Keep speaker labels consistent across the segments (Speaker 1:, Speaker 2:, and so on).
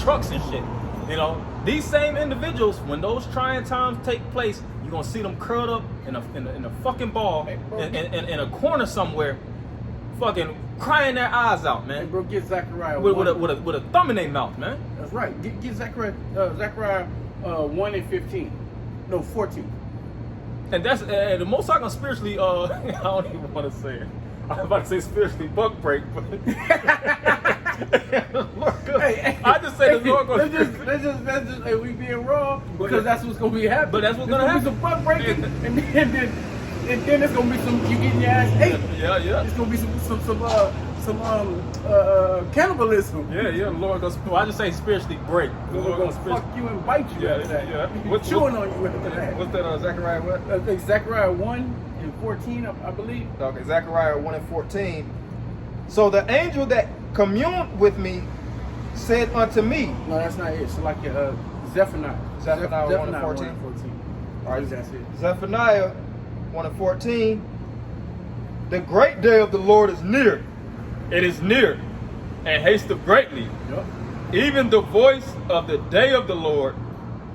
Speaker 1: trucks and shit. You know, these same individuals, when those trying times take place, you're gonna see them curled up in a fucking ball in a corner somewhere, fucking crying their eyes out, man.
Speaker 2: Hey, bro, get Zechariah
Speaker 1: with a thumb in their mouth, man.
Speaker 2: That's right. Get Zechariah 1 and 15. No, 14.
Speaker 1: And that's the most I can spiritually. I don't even want to say it. I was about to say spiritually buck break, but I just say the Lord goes.
Speaker 2: Let's just hey, we being raw because that's what's gonna be happening.
Speaker 1: But that's what's gonna happen.
Speaker 2: Be some buck breaking, and then it's gonna be some you getting your ass ate.
Speaker 1: Yeah.
Speaker 2: It's gonna be some cannibalism.
Speaker 1: Yeah. The Lord goes. Well, I just say spiritually break. The
Speaker 2: Lord gonna fuck you and bite you.
Speaker 1: Yeah.
Speaker 2: What's chewing on you after that?
Speaker 3: What's that? Zechariah what?
Speaker 2: I think Zechariah 1 and 14, I believe.
Speaker 3: Okay, Zechariah 1 and 14. So the angel that communed with me said unto me.
Speaker 2: No, that's not it. It's like Zephaniah.
Speaker 3: Zephaniah 1 and 14. All right,
Speaker 2: that's it.
Speaker 3: Zephaniah 1 and 14. The great day of the Lord is near.
Speaker 1: It is near, and hasteth greatly.
Speaker 2: Yep.
Speaker 1: Even the voice of the day of the Lord,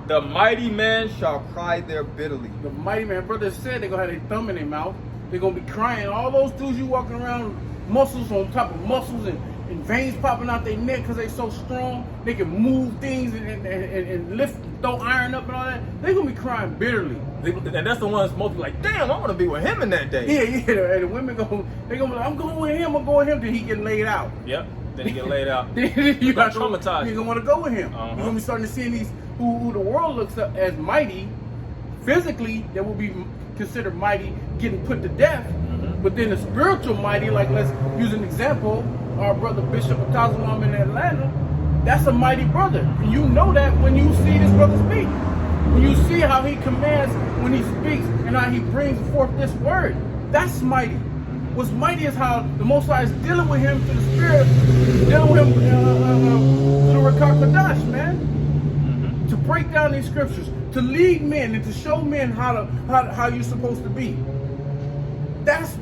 Speaker 1: the mighty man shall cry there bitterly.
Speaker 2: The mighty man, brother said they're gonna have their thumb in their mouth. They're gonna be crying. All those dudes you walking around, muscles on top of muscles and veins popping out their neck because they so strong. They can move things and lift, throw iron up and all that. They're gonna be crying bitterly.
Speaker 1: And that's the ones most people like, damn, I want to be with him in that day.
Speaker 2: Yeah. And the women they're gonna be like, I'm going with him. Then he get laid out.
Speaker 1: Yep. Then he get laid out.
Speaker 2: You
Speaker 1: got traumatized.
Speaker 2: You're gonna want to go with him. You're gonna be starting to see these who the world looks up as mighty, physically that will be considered mighty, getting put to death. Mm-hmm. But then the spiritual mighty, like let's use an example, our brother Bishop Atazawam in Atlanta, that's a mighty brother. And you know that when you see this brother speak. When you see how he commands when he speaks and how he brings forth this word, that's mighty. What's mighty is how the Most High is dealing with him through the Spirit, dealing with him through Rakak Kadash, man. Mm-hmm. To break down these scriptures, to lead men and to show men how you're supposed to be. That's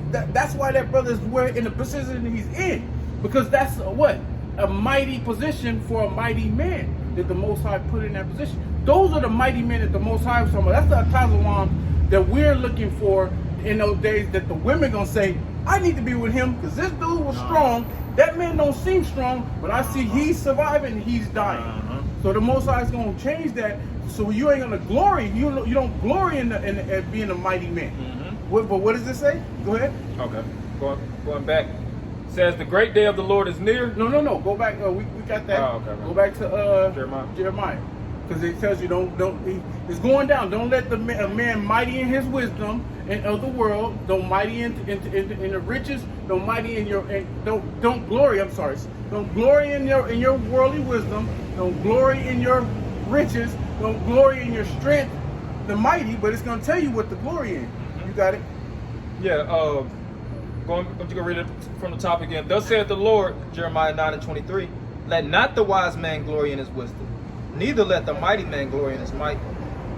Speaker 2: why that brother is in the position he's in, because that's a mighty position for a mighty man that the Most High put in that position. Those are the mighty men that the Most High was talking about. That's the Atazawam that we're looking for in those days, that the women gonna say, I need to be with him because this dude was strong. That man don't seem strong, but I see he's surviving and he's dying. So the Most High is gonna change that. So you ain't gonna glory. You don't glory in being a mighty man. But what does it say? Go ahead.
Speaker 1: Okay. Going back. Says the great day of the Lord is near.
Speaker 2: No. Go back. We got that.
Speaker 1: Oh, okay.
Speaker 2: Go back to
Speaker 1: Jeremiah.
Speaker 2: Because it tells you it's going down. Don't let a man mighty in his wisdom and of the world. Don't mighty in the riches. Don't mighty in don't glory. I'm sorry. Don't glory in your worldly wisdom. Don't glory in your riches. Don't glory in your strength. The mighty, but it's going to tell you what the glory in. You got it?
Speaker 1: Yeah. You can read it from the top again. Thus saith the Lord, Jeremiah 9 and 23. Let not the wise man glory in his wisdom, neither let the mighty man glory in his might.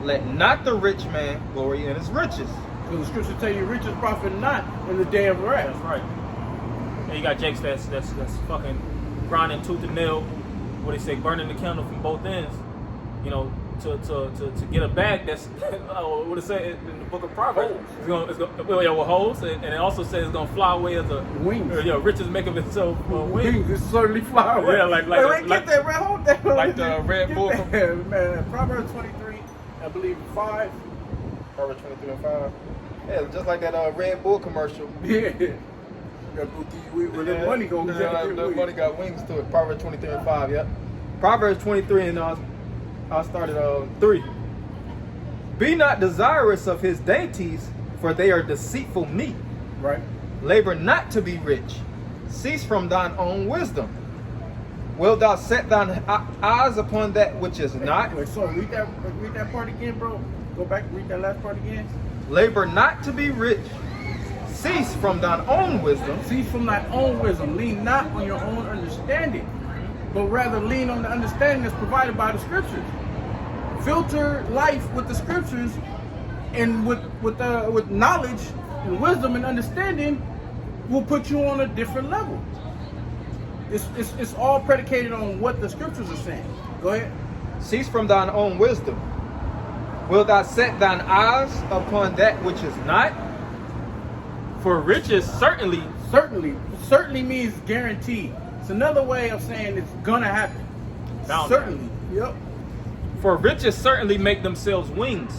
Speaker 1: Let not the rich man glory in his riches.
Speaker 2: Because the scripture tell you riches profit not in the day of wrath.
Speaker 1: That's right. And you got Jakes that's fucking grinding tooth and nail. What they say, burning the candle from both ends. You know, to get a bag that's what it say in the book of Proverbs. It's gonna with holes, and it also says it's gonna fly away as a
Speaker 2: wings.
Speaker 1: Riches make of itself wings.
Speaker 2: It certainly fly away.
Speaker 1: Yeah, like
Speaker 2: get that red hole there.
Speaker 1: Like the Red Bull.
Speaker 2: Man, Proverbs 23, I believe 5.
Speaker 3: Proverbs 23 and 5. Yeah, just like that Red Bull commercial.
Speaker 2: Yeah. The money goes.
Speaker 3: The money got wings to it. Proverbs 23 and 5. Yep. Proverbs 23 and I started 3. Be not desirous of his dainties, for they are deceitful meat.
Speaker 2: Right.
Speaker 3: Labor not to be rich. Cease from thine own wisdom. Wilt thou set thine eyes upon that which is not?
Speaker 2: Wait, so read that part again, bro. Go back and read that last part again.
Speaker 3: Labor not to be rich. Cease from thine own wisdom.
Speaker 2: Cease from thine own wisdom. Lean not on your own understanding, but rather lean on the understanding that's provided by the scriptures. Filter life with the scriptures, and with knowledge and wisdom and understanding will put you on a different level. It's all predicated on what the scriptures are saying. Go ahead.
Speaker 3: Cease from thine own wisdom. Wilt thou set thine eyes upon that which is not?
Speaker 1: For riches certainly.
Speaker 2: Certainly means guaranteed. It's another way of saying it's gonna happen.
Speaker 1: Bound
Speaker 2: Certainly. Yep.
Speaker 1: For riches certainly make themselves wings.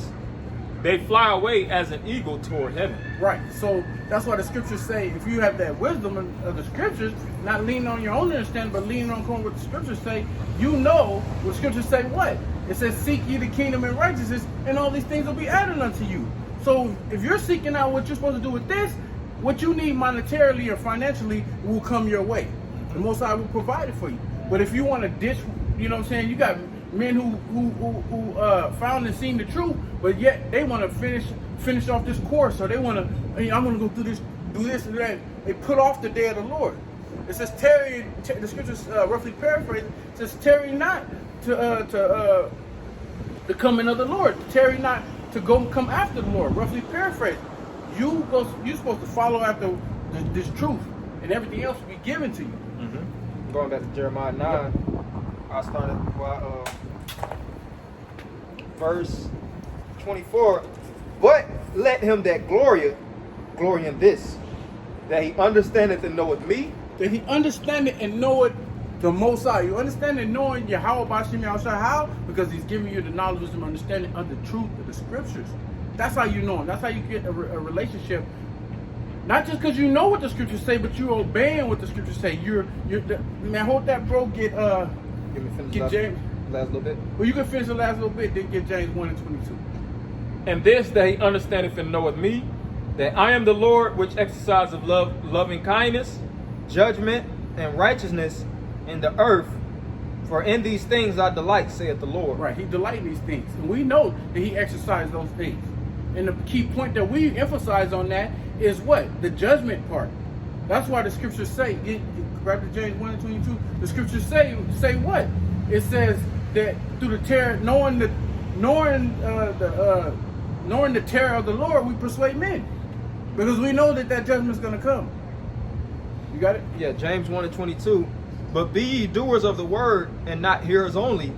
Speaker 1: They fly away as an eagle toward heaven.
Speaker 2: Right. So that's why the scriptures say, if you have that wisdom of the scriptures, not leaning on your own understanding, but leaning on what the scriptures say, you know what the scriptures say what? It says, seek ye the kingdom and righteousness, and all these things will be added unto you. So if you're seeking out what you're supposed to do with this, what you need monetarily or financially will come your way. The Most High will provide it for you. But if you want to ditch, you know what I'm saying, you got men who found and seen the truth, but yet they want to finish off this course, or they want to, I'm going to go through this, do this and that. They put off the day of the Lord. It says, tarry. The scriptures roughly paraphrase. It says, tarry not to the coming of the Lord. Tarry not to come after the Lord. Roughly paraphrase. You're supposed to follow after this truth, and everything else will be given to you.
Speaker 3: Mm-hmm. Going back to Jeremiah 9, I started verse 24. But let him that glory in this, that he understandeth and knoweth me.
Speaker 2: That he understandeth and knoweth the Most High. You understand and knowing Yahweh Bashim Yahushua. How? Because he's giving you the knowledge and understanding of the truth of the scriptures. That's how you know him. That's how you get a relationship. Not just because you know what the scriptures say, but you're obeying what the scriptures say. Man, hold that, bro. Get James.
Speaker 3: Last little bit.
Speaker 2: Well, you can finish the last little bit, then get James 1 and 22.
Speaker 1: And this that he understandeth and knoweth me, that I am the Lord which exerciseth loving kindness,
Speaker 3: judgment, and righteousness in the earth. For in these things I delight, saith the Lord.
Speaker 2: Right, he delights in these things. And we know that he exercised those things. And the key point that we emphasize on that is what? The judgment part. That's why the scriptures say, grab the James 1 and 22, the scriptures say what? It says that through the terror, knowing the terror of the Lord, we persuade men. Because we know that judgment is going to come. You got it?
Speaker 3: Yeah, James 1 and 22. But be ye doers of the word, and not hearers only,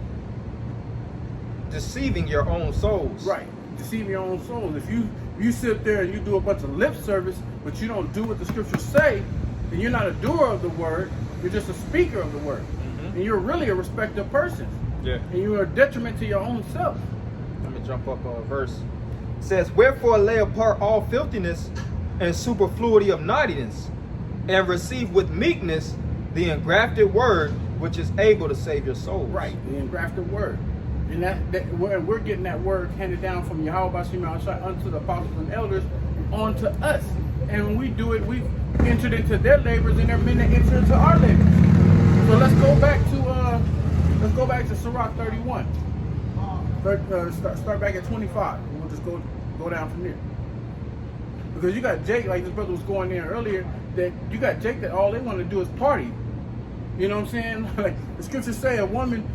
Speaker 3: deceiving your own souls.
Speaker 2: Right, deceiving your own souls. If you sit there and you do a bunch of lip service, but you don't do what the scriptures say, then you're not a doer of the word, you're just a speaker of the word. Mm-hmm. And you're really a respected person.
Speaker 1: Yeah.
Speaker 2: And you're a detriment to your own self.
Speaker 3: Let me jump up a verse. It says, wherefore lay apart all filthiness and superfluity of naughtiness, and receive with meekness the engrafted word, which is able to save your soul.
Speaker 2: Right, the engrafted word. And we're getting that word handed down from Yahweh Bashim Yahushua unto the apostles and elders, onto us. And when we do it, we've entered into their labors, and they're meant to enter into our labors. So let's go back to Sirach 31. Start back at 25. And we'll just go down from there. Because you got Jake, like this brother was going there earlier, that you got Jake that all they want to do is party. You know what I'm saying? Like the scriptures say, a woman,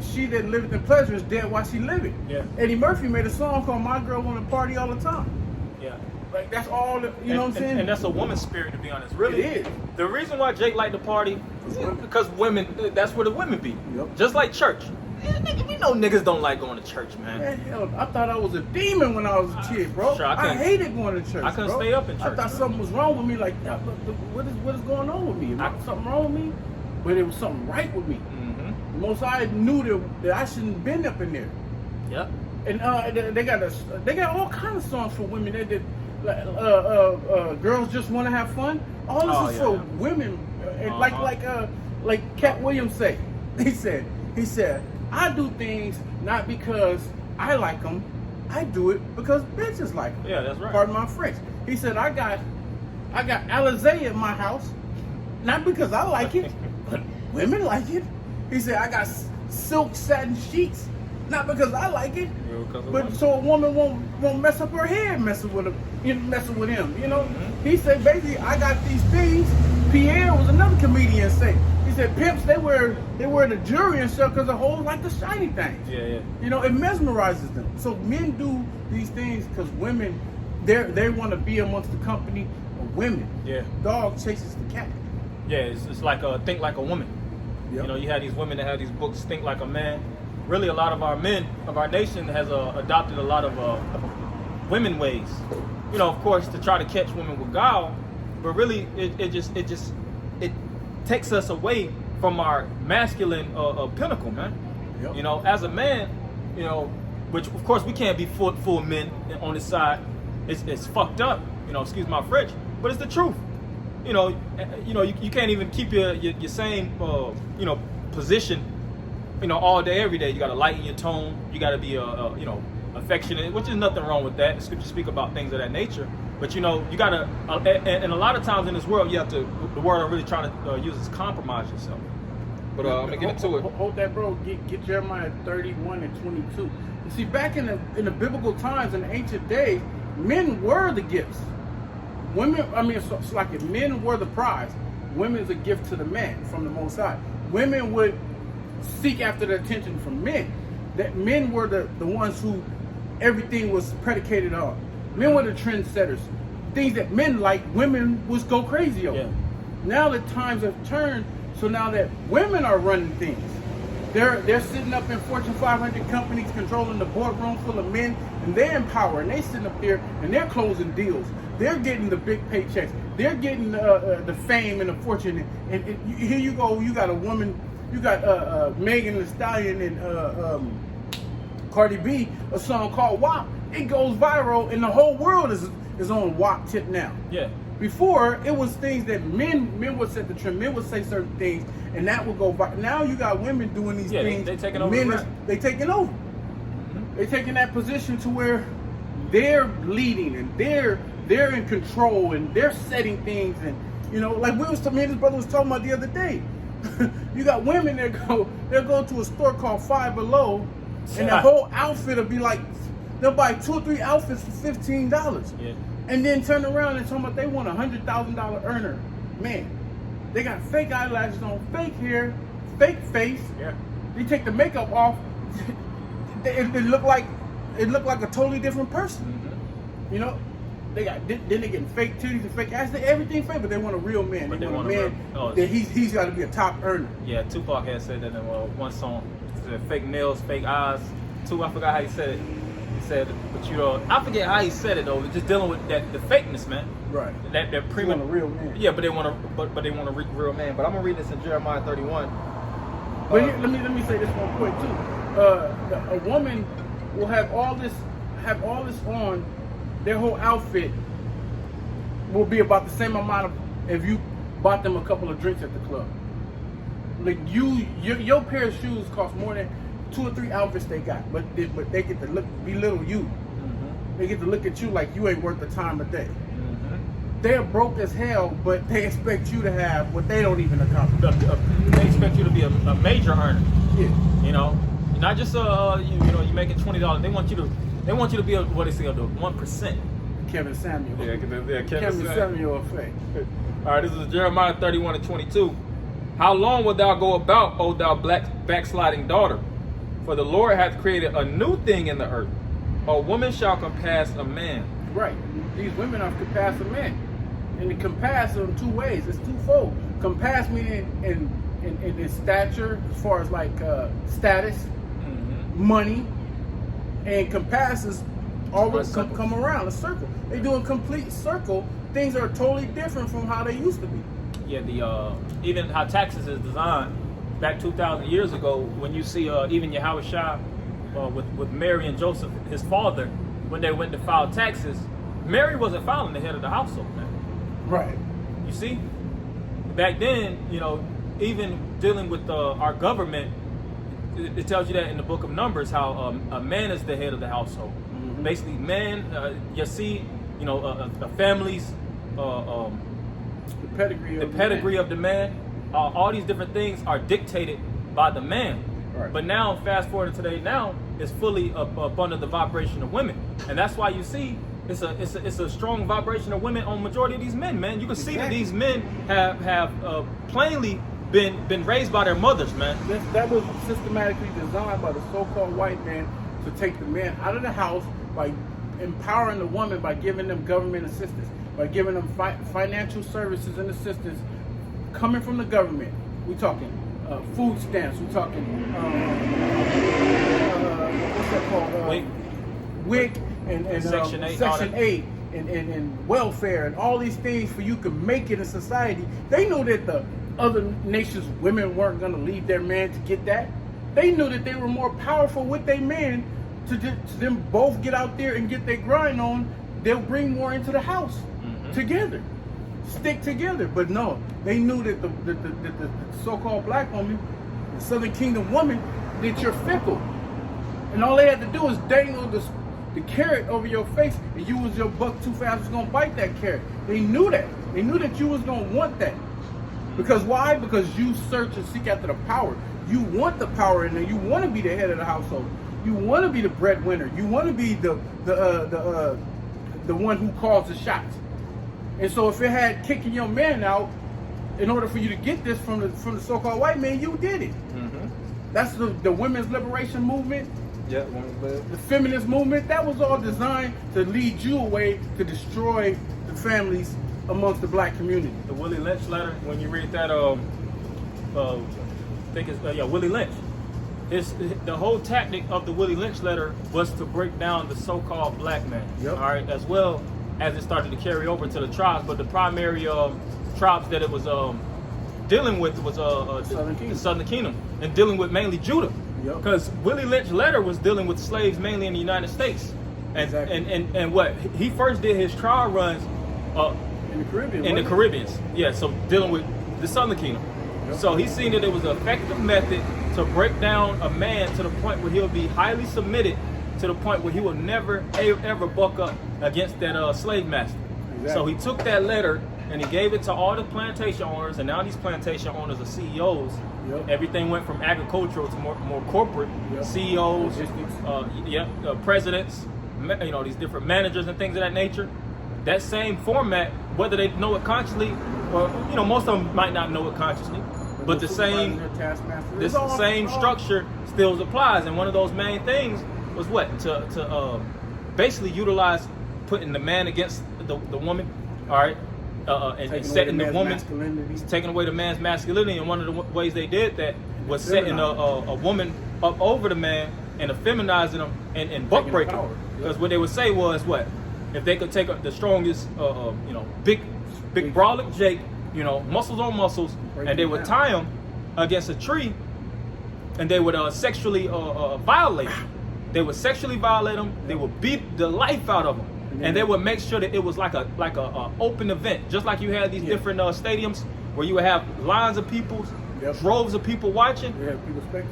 Speaker 2: she that liveth in pleasure is dead while she living.
Speaker 1: Yeah.
Speaker 2: Eddie Murphy made a song called "My Girl Want to Party All the Time."
Speaker 1: Yeah.
Speaker 2: Like that's all. Know what I'm saying?
Speaker 1: And that's a woman's spirit, to be honest. Really,
Speaker 2: it is.
Speaker 1: The reason why Jake liked to party is because women. That's where the women be.
Speaker 2: Yep.
Speaker 1: Just like church. Yeah, nigga, we know niggas don't like going to church, man.
Speaker 2: Man, hell, I thought I was a demon when I was a kid, bro.
Speaker 1: Sure,
Speaker 2: I hated going to church.
Speaker 1: I couldn't
Speaker 2: bro.
Speaker 1: stay up in church.
Speaker 2: I thought something was wrong with me. Like, what is going on with me? Something wrong with me? But it was something right with me.
Speaker 1: Mm-hmm.
Speaker 2: The Most High knew that I shouldn't have been up in there.
Speaker 1: Yep.
Speaker 2: And they got all kinds of songs for women. They did girls just want to have fun. All this is for women. And like Cat Williams said. He said, I do things not because I like them. I do it because bitches like them.
Speaker 1: Yeah, that's right.
Speaker 2: Pardon my French. He said, I got Alizé in my house, not because I like it, but women like it. He said, I got silk satin sheets, not because I like it, but so a woman won't mess up her head messing with him. You know. Mm-hmm. He said, basically, I got these things. Pierre was another comedian say. He said, pimps, they wear the jewelry and stuff because the hoes like the shiny things.
Speaker 1: Yeah.
Speaker 2: You know, it mesmerizes them. So men do these things because women, they want to be amongst the company of women.
Speaker 1: Yeah.
Speaker 2: Dog chases the cat.
Speaker 1: Yeah, it's like Think Like a Woman.
Speaker 2: Yep.
Speaker 1: You know, you have these women that have these books, Think Like a Man. Really, a lot of our men of our nation has adopted a lot of women ways. You know, of course, to try to catch women with guile, but really, it takes us away from our masculine pinnacle, man.
Speaker 2: Yep.
Speaker 1: You know, as a man, you know, which of course we can't be full men on this side. It's fucked up. You know, excuse my French, but it's the truth. You know, you can't even keep your same position, you know, all day every day. You got to lighten your tone. You got to be affectionate, which is nothing wrong with that. Scripture speak about things of that nature. But you know, you got to, and a lot of times in this world, you have to. The word I'm really trying to use is compromise yourself. But I'm gonna get into it.
Speaker 2: Hold that, bro. Get Jeremiah 31 and 22. You see, back in the biblical times, in the ancient days, men were the gifts. Women, I mean, it's like if men were the prize, women's a gift to the man from the Most High. Women would seek after the attention from men. That men were the ones who everything was predicated on. Men were the trendsetters. Things that men like, women was go crazy over.
Speaker 1: Yeah.
Speaker 2: Now the times have turned, so now that women are running things. They're sitting up in Fortune 500 companies, controlling the boardroom full of men, and they're in power, and they sitting up there and they're closing deals. They're getting the big paychecks. They're getting the fame and the fortune. And here you go. You got a woman. You got Megan Thee Stallion and Cardi B. A song called WAP. It goes viral, and the whole world is on WAP tip now.
Speaker 1: Yeah.
Speaker 2: Before, it was things that men would set the trend. Men would say certain things, and that would go viral. Now you got women doing these things.
Speaker 1: They taking over.
Speaker 2: They taking over. Mm-hmm. They taking that position to where they're leading and they're in control and they're setting things. And you know, like me and his brother was talking about the other day. You got women that they'll go to a store called Five Below, and the whole outfit will be like, they'll buy 2 or 3 outfits for $15.
Speaker 1: Yeah.
Speaker 2: And then turn around and talk about they want $100,000 earner. Man, they got fake eyelashes on, fake hair, fake face.
Speaker 1: Yeah.
Speaker 2: They take the makeup off. it look like a totally different person.
Speaker 1: Mm-hmm.
Speaker 2: You know, then they getting fake titties and fake ass. Everything fake, but they want a real man.
Speaker 1: But
Speaker 2: they want a man that he's got to be a top earner.
Speaker 1: Yeah, Tupac had said that in one song. He said fake nails, fake eyes. I forgot how he said it. He said, but you know, I forget how he said it though. Just dealing with the fakeness, man.
Speaker 2: Right.
Speaker 1: That
Speaker 2: they want a real man.
Speaker 1: Yeah, but they want a real man. But I'm gonna read this in Jeremiah 31.
Speaker 2: But let me say this one quick too. A woman will have all this on. Their whole outfit will be about the same amount of if you bought them a couple of drinks at the club. Like your pair of shoes cost more than 2 or 3 outfits they got, but they get to belittle you. Mm-hmm. They get to look at you like you ain't worth the time of day. Mm-hmm. They're broke as hell, but they expect you to have what they don't even accomplish.
Speaker 1: They expect you to be a major earner.
Speaker 2: Yeah.
Speaker 1: You know, not just you making $20. They want you to be what they say the 1%.
Speaker 2: Kevin Samuel.
Speaker 1: Yeah,
Speaker 2: Kevin Samuel effect.
Speaker 1: All right, this is Jeremiah 31 and 22. How long wilt thou go about, O thou backsliding daughter? For the Lord hath created a new thing in the earth. A woman shall compass a man.
Speaker 2: Right. These women are compass a man. And they compass in 2 ways. It's twofold. Compass meaning in stature, as far as like status, mm-hmm. money, and compasses always come around a circle. They do a complete circle. Things are totally different from how they used to be.
Speaker 1: Yeah, even how taxes is designed back 2,000 years ago. When you see even Yahweh Shah with Mary and Joseph, his father, when they went to file taxes, Mary wasn't filing the head of the household, man.
Speaker 2: Right.
Speaker 1: You see, back then, you know, even dealing with our government, it tells you that in the book of Numbers how a man is the head of the household. Mm-hmm. Basically, man, you see, you know, a family's
Speaker 2: the pedigree
Speaker 1: of the man. All these different things are dictated by the man.
Speaker 2: Right.
Speaker 1: But now, fast forward to today, now it's fully up under the vibration of women, and that's why you see it's a strong vibration of women on majority of these men. Man, you can see that these men have plainly been raised by their mothers, man.
Speaker 2: That was systematically designed by the so-called white man to take the man out of the house by empowering the woman by giving them government assistance, by giving them financial services and assistance coming from the government. We talking food stamps. We talking what's that called? WIC and
Speaker 1: Section 8,
Speaker 2: Section 8 and welfare and all these things for you to make it in society. They knew that the other nations' women weren't going to leave their man to get that. They knew that they were more powerful with their men to them both get out there and get their grind on. They'll bring more into the house together, stick together. But no, they knew that the so-called black woman, the Southern Kingdom woman, that you're fickle. And all they had to do is dangle the carrot over your face, and you was your buck too fast was gonna bite that carrot. They knew that. They knew that you was gonna want that. Because why? Because you search and seek after the power. You want the power in there. You want to be the head of the household. You want to be the breadwinner. You want to be the one who calls the shots. And so if it had kicking your man out, in order for you to get this from the so-called white man, you did it. That's the women's liberation movement.
Speaker 3: Yeah,
Speaker 2: the feminist movement. That was all designed to lead you away to destroy the families amongst the black community.
Speaker 1: The Willie Lynch letter, when you read that, I think it's Willie Lynch. The whole tactic of the Willie Lynch letter was to break down the so-called black man.
Speaker 2: Yep.
Speaker 1: All right, as well as it started to carry over to the tribes, but the primary tribes that it was dealing with was the Southern Kingdom, and dealing with mainly Judah. Because Willie Lynch's letter was dealing with slaves mainly in the United States, and and what he first did his trial runs
Speaker 2: in the Caribbean.
Speaker 1: In the Caribbeans, yeah. So dealing with the Southern Kingdom. So he's seen that it was an effective method to break down a man to the point where he'll be highly submitted, to the point where he will never ever buck up against that slave master. So he took that letter and he gave it to all the plantation owners, and now these plantation owners are CEOs. Everything went from agricultural to more corporate. CEOs, presidents, these different managers and things of that nature. That same format, whether they know it consciously or most of them might not know it consciously, but the same structure still applies. And one of those main things was what to basically utilize putting the man against the woman, all right, and setting the woman, taking away the man's masculinity. And one of the ways they did that was setting a woman up over the man and effeminizing them and buck breaking them. Because what they would say was what? If they could take the strongest, big brolic Jake, muscles on muscles, and they would tie him against a tree, and they would sexually violate him. They would sexually violate him. They would beat the life out of him, and they would make sure that it was like a open event, just like you had these different stadiums where you would have lines of people, droves of people watching,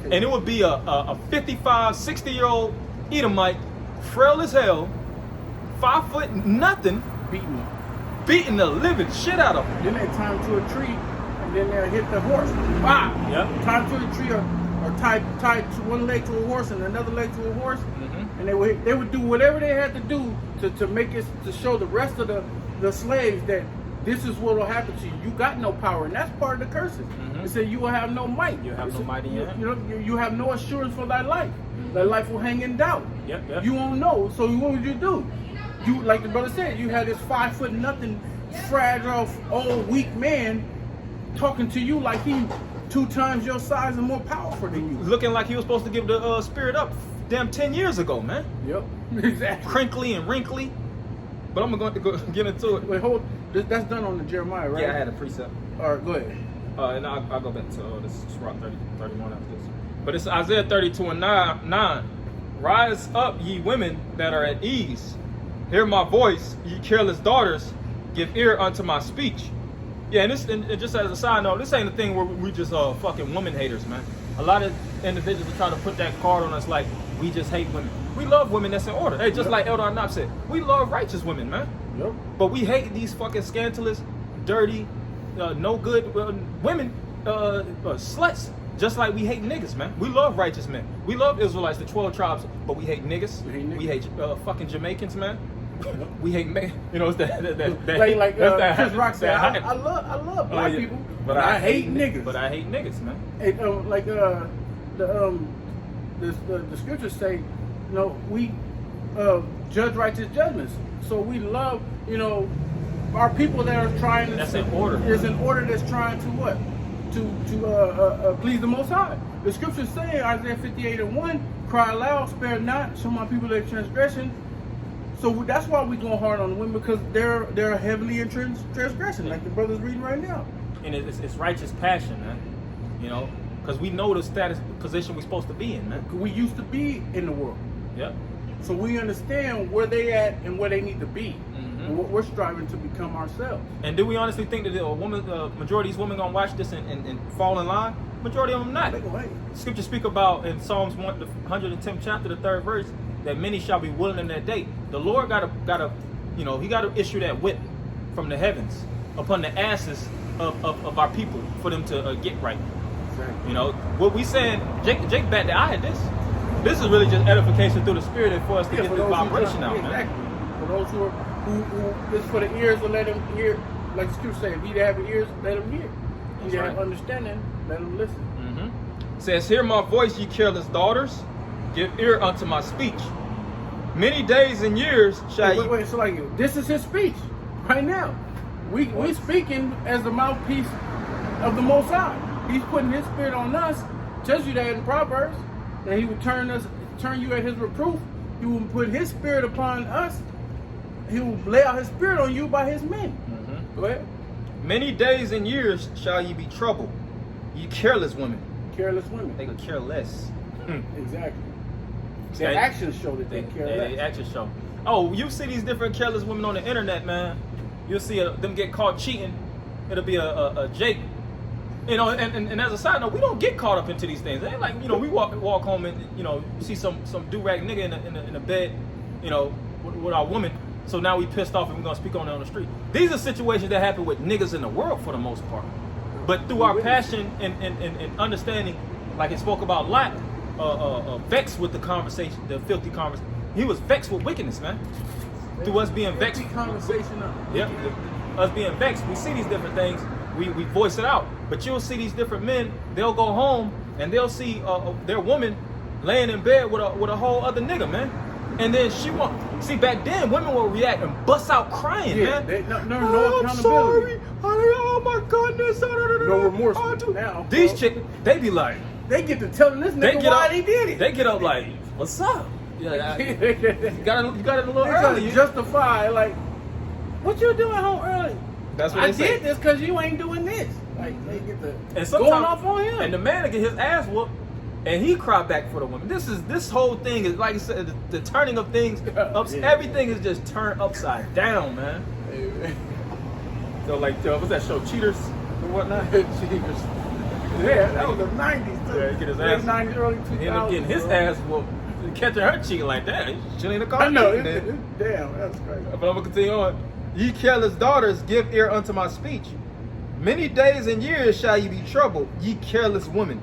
Speaker 1: and it would be a 55, 60-year-old Edomite, frail as hell, 5 foot nothing, beating the living shit out of him.
Speaker 2: Then they tie him to a tree, and then they'll hit the horse. Wow! Tie him to a tree, or tie one leg to a horse and another leg to a horse, and they would do whatever they had to do to make it, to show the rest of the slaves that this is what will happen to you. You got no power, and that's part of the curses. They say you will have no might.
Speaker 1: You have no might in you.
Speaker 2: You have no assurance for thy life. Thy life will hang in doubt. You won't know. So what would you do? You, like the brother said, you had this 5 foot nothing, fragile, old, weak man talking to you like he 2 times your size and more powerful than you.
Speaker 1: Looking like he was supposed to give the spirit up damn 10 years ago, man.
Speaker 2: Exactly.
Speaker 1: Crinkly and wrinkly. But I'm going to go get into it.
Speaker 2: Wait, hold. That's done on the Jeremiah, right?
Speaker 3: Yeah, I had a precept.
Speaker 2: All right, go ahead.
Speaker 3: And I'll go back to this Rock 31 after this.
Speaker 1: But it's Isaiah 32:9. Rise up, ye women that are at ease. Hear my voice, ye careless daughters. Give ear unto my speech. Yeah, and just as a side note, this ain't a thing where we just fucking woman haters, man. A lot of individuals are trying to put that card on us like we just hate women. We love women that's in order. Hey, just like Elder Arnab said, we love righteous women, man. But we hate these fucking scandalous, dirty, no good women, sluts. Just like we hate niggas, man. We love righteous men. We love Israelites, the 12 tribes, but we hate niggas. We hate fucking Jamaicans, man. We hate men. It's that
Speaker 2: like Chris Rock said, I love black people, but I hate niggas.
Speaker 1: But I hate niggas, man.
Speaker 2: Hey, the scriptures say, we judge righteous judgments. So we love, are people that are trying to.
Speaker 1: That's an order.
Speaker 2: There's an order that's trying to what? To please the Most High. The scriptures say, Isaiah 58:1, cry aloud, spare not, show my people their transgression. So that's why we're going hard on the women, because they're heavily in transgression, like the brother's reading right now.
Speaker 1: And it's righteous passion, man. You know, because we know the status position we're supposed to be in, man.
Speaker 2: We used to be in the world.
Speaker 1: Yep.
Speaker 2: So we understand where they at and where they need to be. And what we're striving to become ourselves.
Speaker 1: And do we honestly think that majority of these women gonna watch this and fall in line? Majority of them not. Scripture speak about in Psalms 1, the 110th chapter, the 3rd verse, that many shall be willing in that day. The Lord gotta he gotta issue that whip from the heavens upon the asses of our people for them to get right.
Speaker 2: Exactly.
Speaker 1: You know what we saying? Jake back there. I had this. This is really just edification through the spirit and for us to get this vibration out, man.
Speaker 2: Exactly. For those who this for the ears to let them hear, like the scripture says, he that have ears, let him hear. He that have understanding, let him listen.
Speaker 3: Says, hear my voice, ye careless daughters, give ear unto my speech. Many days and years shall ye...
Speaker 2: Wait, so like this is his speech right now. We speaking as the mouthpiece of the Most High. He's putting his spirit on us. Tells you that in Proverbs, that he would turn you at his reproof. He will put his spirit upon us. He will lay out his spirit on you by his men. Go ahead.
Speaker 3: Many days and years shall ye be troubled, ye careless women.
Speaker 2: Careless women.
Speaker 3: They could care less.
Speaker 2: Exactly. Their actions show that they care less.
Speaker 1: They actions show. Oh, you see these different careless women on the internet, man. You'll see them get caught cheating. It'll be a Jake. You know, and as a side note, we don't get caught up into these things. It ain't like, we walk home and, see some do-rag nigga in the bed, with our woman. So now we pissed off and we're going to speak on it on the street. These are situations that happen with niggas in the world for the most part. But through our passion and understanding, like it spoke about Lot, vexed with the conversation, the filthy conversation. He was vexed with wickedness, man. Through us being vexed.
Speaker 2: Conversation.
Speaker 1: Yep. Us being vexed, we see these different things. We voice it out. But you'll see these different men, they'll go home and they'll see their woman laying in bed with a whole other nigga, man. And then she won't. See, back then, women will react and bust out crying, man.
Speaker 2: No accountability.
Speaker 3: Sorry. Oh my goodness.
Speaker 2: No remorse now.
Speaker 1: These chicks, they be like,
Speaker 2: they get to telling this nigga why they did it.
Speaker 1: They get up like, what's up? Yeah, you got it a little early.
Speaker 2: To justify, like, what you doing home early?
Speaker 3: That's what
Speaker 2: I
Speaker 3: they say.
Speaker 2: did this because you ain't doing this. Like, they get
Speaker 1: and
Speaker 2: going off on him.
Speaker 1: And the man will get his ass whooped, and he cry back for the woman. This whole thing is, like I said, the turning of things. Everything is just turned upside down, man. So like, what's that show, Cheaters or whatnot?
Speaker 2: Cheaters. Yeah, that was the 90s too.
Speaker 1: Yeah, he get his ass.
Speaker 2: Late 90s, early 2000s.
Speaker 1: He ended up getting his ass whooped, catching her cheating like that. She ain't in the car.
Speaker 2: I know.
Speaker 1: Damn,
Speaker 2: That's crazy.
Speaker 1: but I'm gonna continue on.
Speaker 3: Ye careless daughters, give ear unto my speech. Many days and years shall ye be troubled, ye careless women.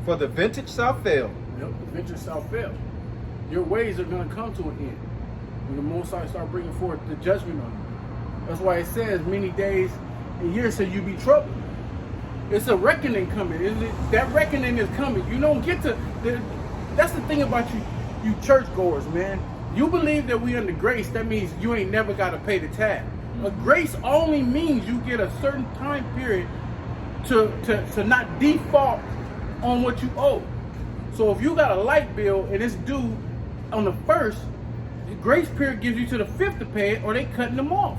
Speaker 3: For the vintage shall fail.
Speaker 2: Yep, the venture shall fail. Your ways are going to come to an end when the Most High start bringing forth the judgment on you. That's why it says many days and years shall you be troubled. It's a reckoning coming. That reckoning is coming. You don't get to. That's the thing about you churchgoers, man. You believe that we under grace. That means you ain't never got to pay the tab. But grace only means you get a certain time period to not default on what you owe. So if you got a light bill and it's due on the 1st, the grace period gives you to the 5th to pay it, or they cutting them off.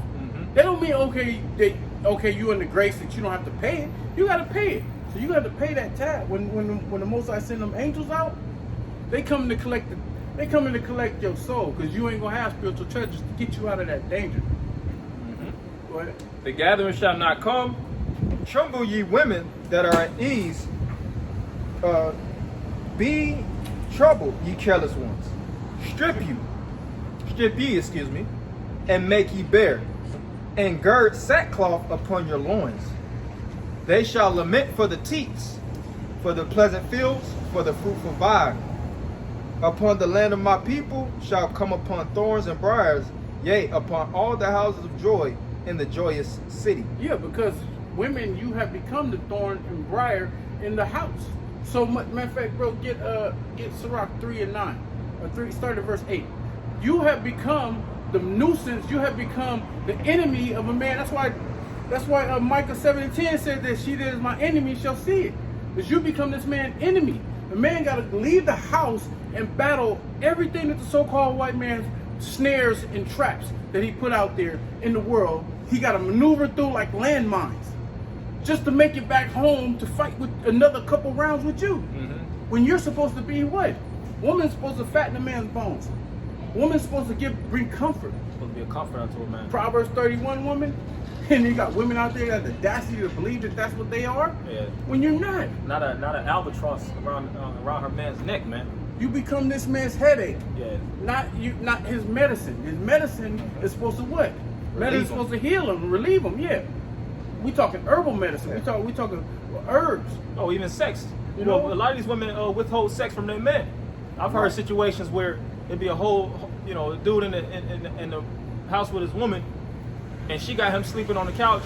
Speaker 2: They don't mean okay you under grace that you don't have to pay it. You got to pay it. So you got to pay that tab. When the Most High send them angels out, they come to collect your soul, because you ain't gonna have spiritual treasures to get you out of that danger. Go ahead.
Speaker 1: The gathering shall not come.
Speaker 3: Tremble ye women that are at ease. Be troubled, ye careless ones. Strip ye, and make ye bare, and gird sackcloth upon your loins. They shall lament for the teats, for the pleasant fields, for the fruitful vine. Upon the land of my people shall come upon thorns and briars, yea, upon all the houses of joy in the joyous city.
Speaker 2: Yeah, because women, you have become the thorn and briar in the house. So, matter of fact, bro, get Sirach 3 and 9. Start at verse 8. You have become the nuisance. You have become the enemy of a man. That's why Micah 7:10 said that she that is my enemy shall see it. Because you become this man's enemy. The man got to leave the house and battle everything that the so-called white man snares and traps that he put out there in the world. He got to maneuver through like landmines just to make it back home to fight with another couple rounds with you. When you're supposed to be what? Woman's supposed to fatten a man's bones. Woman's supposed to bring comfort.
Speaker 1: Supposed to be a comforter to a man.
Speaker 2: Proverbs 31 woman. And you got women out there that have the audacity to believe that that's what they are.
Speaker 1: Yeah.
Speaker 2: When you're not.
Speaker 1: Not an albatross around her man's neck, man.
Speaker 2: You become this man's headache.
Speaker 1: Yeah.
Speaker 2: Not his medicine. His medicine is supposed to what? Medicine is supposed to heal him, relieve him. Yeah. We talking herbal medicine. We talking herbs.
Speaker 1: Oh, even sex.
Speaker 2: You know,
Speaker 1: a lot of these women withhold sex from their men. I've heard situations where it'd be a whole, dude in the house with his woman, and she got him sleeping on the couch,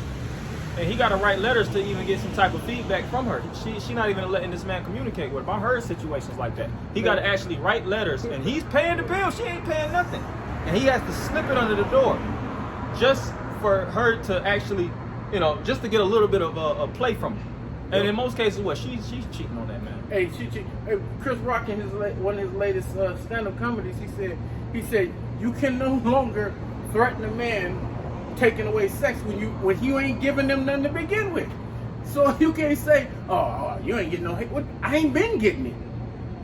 Speaker 1: and he got to write letters to even get some type of feedback from her. She not even letting this man communicate with him. I heard situations like that. He got to actually write letters, and he's paying the bill. She ain't paying nothing, and he has to slip it under the door, just for her to actually, just to get a little bit of a play from him. And in most cases, she's cheating on that man.
Speaker 2: Hey, Chris Rock in one of his latest stand-up comedies, he said you can no longer threaten a man taking away sex when you ain't giving them nothing to begin with. So you can't say, oh, you ain't getting no hate. I ain't been getting it.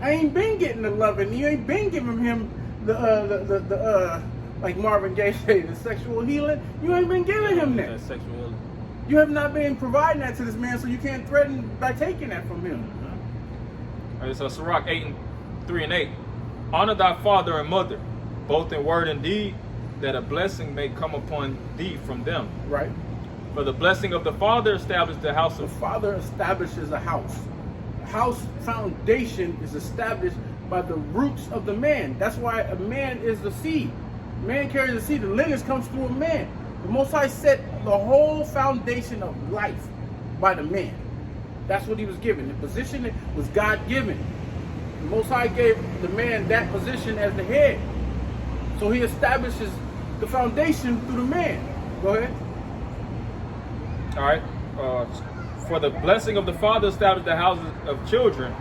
Speaker 2: I ain't been getting the loving. You ain't been giving him the like Marvin Gaye say, the sexual healing. You ain't been giving him that.
Speaker 1: That's sexual healing.
Speaker 2: You have not been providing that to this man, so you can't threaten by taking that from him.
Speaker 1: All right, so Sirach 8:3 and 8. Honor thy father and mother, both in word and deed, that a blessing may come upon thee from them.
Speaker 2: Right.
Speaker 1: For the blessing of the father established the house
Speaker 2: The
Speaker 1: of...
Speaker 2: father establishes a house. The house foundation is established by the roots of the man. That's why a man is the seed. Man carries the seed. The lineage comes through a man. The Most High set the whole foundation of life by the man. That's what he was given. The position was God-given. The Most High gave the man that position as the head. So he establishes the foundation through the man. Go ahead.
Speaker 1: All right. For the blessing of the father established the houses of children,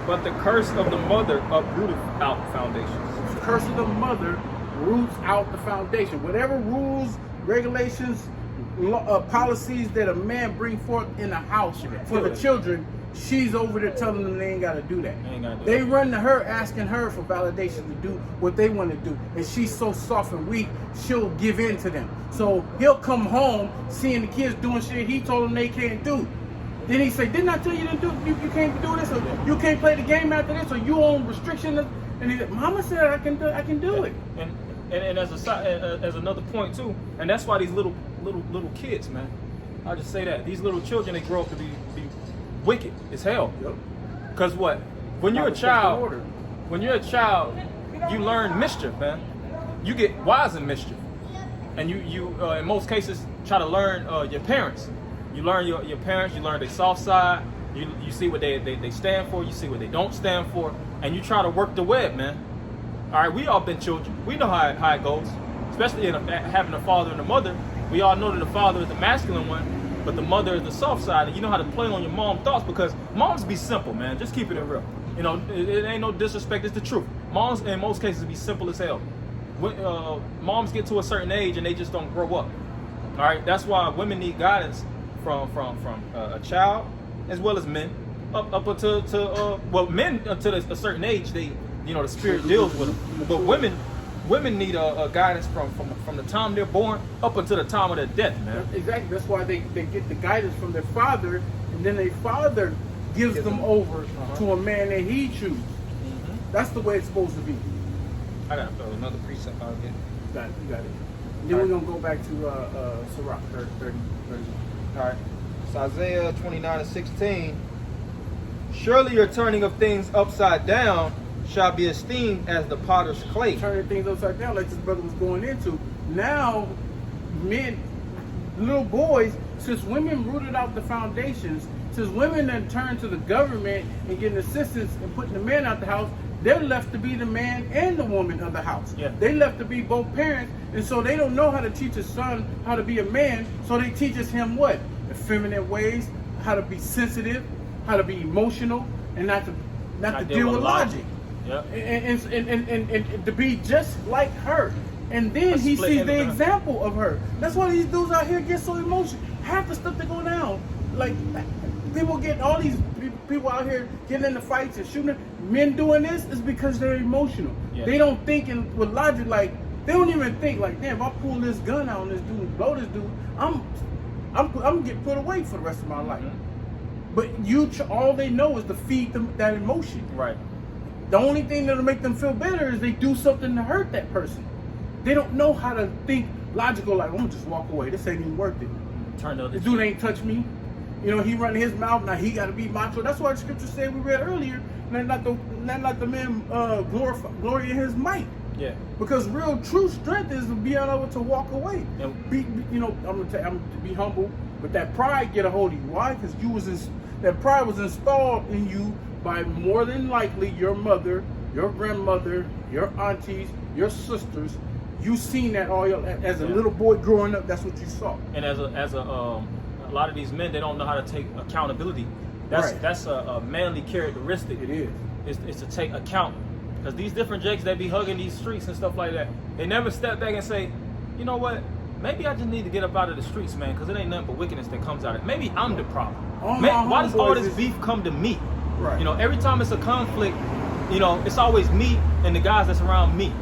Speaker 1: but the curse of the mother uprooted out foundations.
Speaker 2: The curse of the mother roots out the foundation. Whatever rules, regulations, policies that a man bring forth in the house for the children, she's over there telling them they ain't got to do that. They run to her asking her for validation to do what they want to do. And she's so soft and weak, she'll give in to them. So he'll come home seeing the kids doing shit he told them they can't do. Then he say, didn't I tell you to do? You can't do this, or you can't play the game after this, or you on restriction. And he said, Mama said I can do it.
Speaker 1: And as another point too, and that's why these little kids, man, I'll just say that these little children, they grow up to be wicked as hell.
Speaker 2: Yep.
Speaker 1: Cause what? When you're a child, you learn mischief, man. You get wise in mischief, and you in most cases try to learn your parents. You learn your parents. You learn their soft side. You see what they stand for. You see what they don't stand for, and you try to work the web, man. All right, we all been children. We know how it goes, especially in having a father and a mother. We all know that the father is the masculine one, but the mother is the soft side. And you know how to play on your mom's thoughts, because moms be simple, man. Just keeping it real. It ain't no disrespect. It's the truth. Moms, in most cases, be simple as hell. Moms get to a certain age and they just don't grow up. All right, that's why women need guidance from a child as well as men up until men until a certain age the spirit deals with them. But women need a guidance from the time they're born up until the time of their death, man.
Speaker 2: Exactly. That's why they get the guidance from their father, and then their father gives them over to a man that he chooses. Mm-hmm. That's the way it's supposed to be.
Speaker 1: I got another precept I'll get.
Speaker 2: You got it. Then we're going to go back to Sirach 30.
Speaker 3: All right. So Isaiah 29:16. Surely your turning of things upside down shall be esteemed as the potter's clay.
Speaker 2: Turning things upside down, like this brother was going into. Now, men, little boys, since women rooted out the foundations, since women then turned to the government and getting assistance and putting the men out the house, they're left to be the man and the woman of the house.
Speaker 1: Yeah.
Speaker 2: They left to be both parents, and so they don't know how to teach a son how to be a man. So they teaches him what? Effeminate ways, how to be sensitive, how to be emotional, and not to deal with logic.
Speaker 1: Yeah.
Speaker 2: And to be just like her. And then he sees the example of her. That's why these dudes out here get so emotional. Half the stuff that go down, like people get all these people out here getting into fights and shooting. Men doing this is because they're emotional.
Speaker 3: Yeah.
Speaker 2: They don't think with logic. Like they don't even think like, damn, if I pull this gun out on this dude, and blow this dude, I'm gonna get put away for the rest of my life. But all they know is to feed them that emotion.
Speaker 1: Right.
Speaker 2: The only thing that'll make them feel better is they do something to hurt that person. They don't know how to think logical, like, I'm gonna just walk away. This ain't even worth it.
Speaker 1: Turn the other
Speaker 2: This dude ain't touch me. You know, he running his mouth, now he gotta be macho. That's why the scripture said we read earlier, let not the man glory in his might.
Speaker 1: Yeah.
Speaker 2: Because real true strength is to be able to walk away.
Speaker 1: And
Speaker 2: I'm to be humble, but that pride get a hold of you. Why? Because that pride was installed in you by more than likely your mother, your grandmother, your aunties, your sisters. You seen that as a little boy growing up. That's what you saw.
Speaker 1: And as a lot of these men, they don't know how to take accountability. That's a manly characteristic.
Speaker 2: It is.
Speaker 1: Is to take account. Because these different jakes, they be hugging these streets and stuff like that. They never step back and say, you know what? Maybe I just need to get up out of the streets, man, because it ain't nothing but wickedness that comes out of it. Maybe I'm the problem. Why does all this beef come to me?
Speaker 2: Right.
Speaker 1: You know, every time it's a conflict, you know, it's always me and the guys that's around me.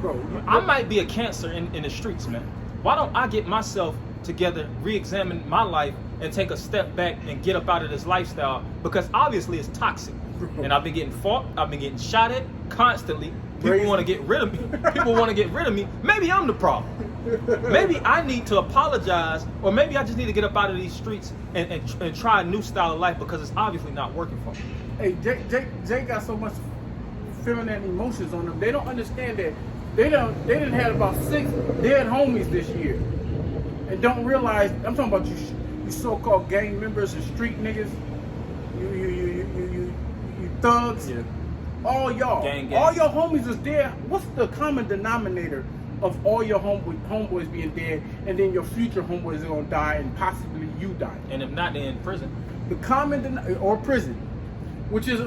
Speaker 2: Bro,
Speaker 1: I might be a cancer in the streets, man. Why don't I get myself together, re-examine my life, and take a step back and get up out of this lifestyle? Because obviously it's toxic. And I've been getting fought, I've been getting shot at constantly. People want to get rid of me. People want to get rid of me. Maybe I'm the problem. Maybe I need to apologize, or maybe I just need to get up out of these streets and try a new style of life, because it's obviously not working for me.
Speaker 2: Hey, Jake got so much feminine emotions on them. They don't understand that they didn't have about 6 dead homies this year, and don't realize. I'm talking about you so-called gang members and street niggas. You thugs.
Speaker 1: Yeah.
Speaker 2: All y'all,
Speaker 1: Gang.
Speaker 2: all your homies is dead. What's the common denominator of all your homeboys being dead, and then your future homeboys are gonna die, and possibly you die?
Speaker 1: And if not, they're in prison.
Speaker 2: The common or prison, which is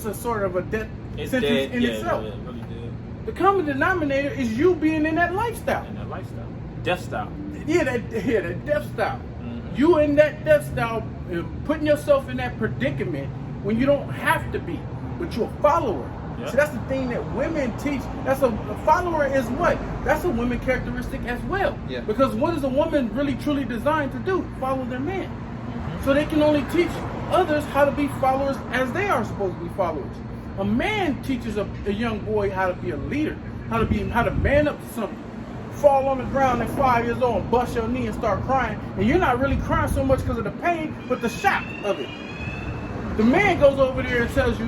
Speaker 2: a sort of a death sentence in itself.
Speaker 1: Yeah, really dead.
Speaker 2: The common denominator is you being in that lifestyle.
Speaker 1: In that lifestyle, death style.
Speaker 2: Yeah, that death style.
Speaker 1: Mm-hmm.
Speaker 2: You in that death style, putting yourself in that predicament when you don't have to be, but you're a follower.
Speaker 1: Yeah.
Speaker 2: So that's the thing that women teach. That's a follower is what? That's a woman characteristic as well.
Speaker 3: Yeah.
Speaker 2: Because what is a woman really truly designed to do? Follow their man. So they can only teach others how to be followers as they are supposed to be followers. A man teaches a young boy how to be a leader, how to man up to something. Fall on the ground at 5 years old and bust your knee and start crying, and you're not really crying so much because of the pain, but the shock of it. The man goes over there and tells you,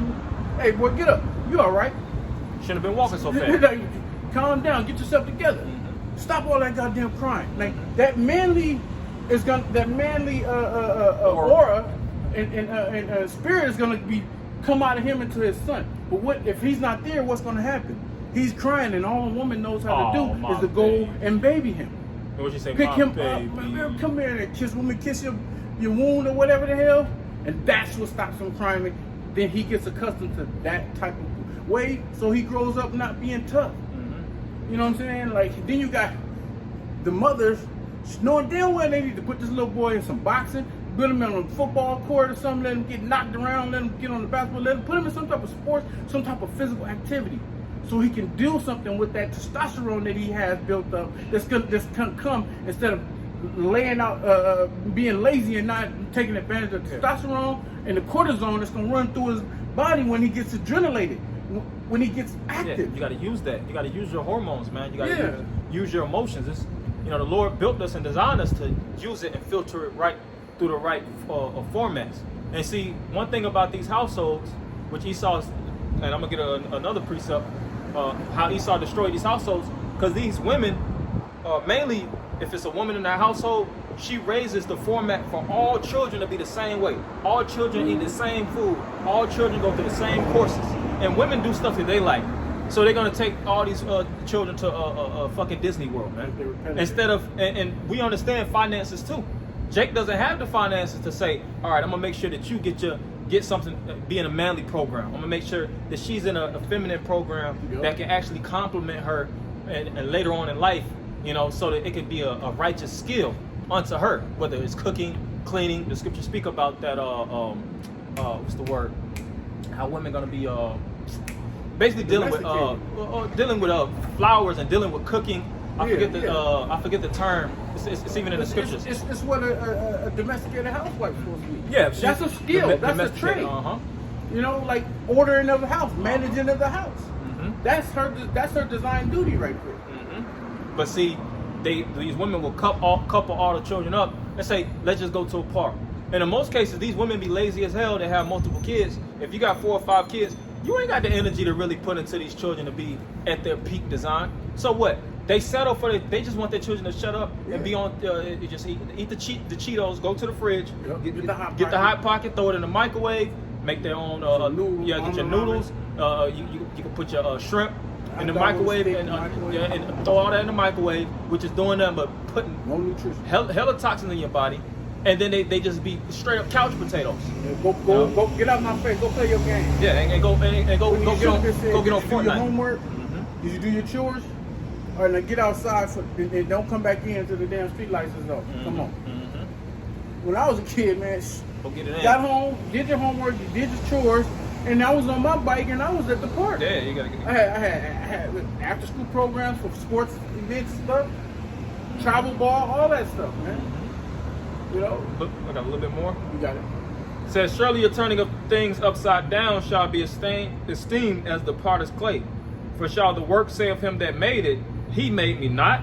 Speaker 2: "Hey, boy, get up. You all right?
Speaker 1: Shouldn't have been walking so fast."
Speaker 2: Calm down. Get yourself together.
Speaker 1: Mm-hmm.
Speaker 2: Stop all that goddamn crying." Like that manly aura and spirit is gonna come out of him into his son. But what if he's not there? What's gonna happen? He's crying, and all a woman knows how to do is to go and baby him.
Speaker 1: And what you say?
Speaker 2: Pick him
Speaker 1: baby.
Speaker 2: up. Come here and kiss your wound or whatever the hell. And that's what stops him crying. Then he gets accustomed to that type of way, so he grows up not being tough.
Speaker 1: Mm-hmm.
Speaker 2: You know what I'm saying? Like, then you got the mothers knowing damn well they need to put this little boy in some boxing, put him on a football court or something, let him get knocked around, let him get on the basketball, let him put him in some type of sports, some type of physical activity, so he can do something with that testosterone that he has built up that's gonna come instead of laying out, being lazy and not taking advantage of testosterone and the cortisone that's gonna run through his body when he gets adrenalated, when he gets active.
Speaker 1: Yeah, you got to use that. You got to use your hormones, man. You got to use your emotions. It's, the Lord built us and designed us to use it and filter it right through the right formats. And see, one thing about these households, which Esau's, and I'm gonna get another precept, how Esau destroyed these households, because these women, mainly if it's a woman in that household, she raises the format for all children to be the same way. All children eat the same food. All children go through the same courses. and women do stuff that they like. So they're gonna take all these children to fucking Disney World, man. Instead of, and we understand finances too. Jake doesn't have the finances to say, all right, I'm gonna make sure that you get something, be in a manly program. I'm gonna make sure that she's in a feminine program that can actually complement her and later on in life, you know, so that it can be a righteous skill unto her, whether it's cooking, cleaning. The scriptures speak about that. What's the word? How women gonna be basically dealing with flowers and dealing with cooking. I forget the term. It's even in the scriptures.
Speaker 2: It's what a domesticated housewife is supposed to be.
Speaker 1: Yeah,
Speaker 2: that's a skill. That's a trade. You know, like ordering of the house, managing of the house. That's her design duty right there.
Speaker 1: But see, these women will couple all the children up and say, let's just go to a park. And in most cases, these women be lazy as hell. They have multiple kids. If you got 4 or 5 kids, you ain't got the energy to really put into these children to be at their peak design. So what? They settle for they just want their children to shut up and be on. Just eat the Cheetos. Go to the fridge. Get the hot pocket. Throw it in the microwave. Make their own. Get your noodles. You can put your shrimp in the microwave and throw all that in the microwave, which is doing nothing but putting
Speaker 2: no nutrition,
Speaker 1: hella toxins in your body. And then they just be straight up couch potatoes.
Speaker 2: Yeah, go get out my face. Go play your game.
Speaker 1: Yeah, and go get on
Speaker 2: Fortnite. Do your homework. Did you do your chores? All right, now get outside and don't come back in until the damn street lights is off. Come on. When I was a kid, man, got home, did your homework, you did your chores, and I was on my bike and I was at the park.
Speaker 1: Yeah, you gotta get.
Speaker 2: I had after school programs for sports events and stuff, travel ball, all that stuff, man. You know?
Speaker 1: Look, I got a little bit more.
Speaker 2: You got it.
Speaker 1: It says, surely your turning of things upside down shall be esteemed as the potter's clay. For shall the work say of him that made it, he made me not?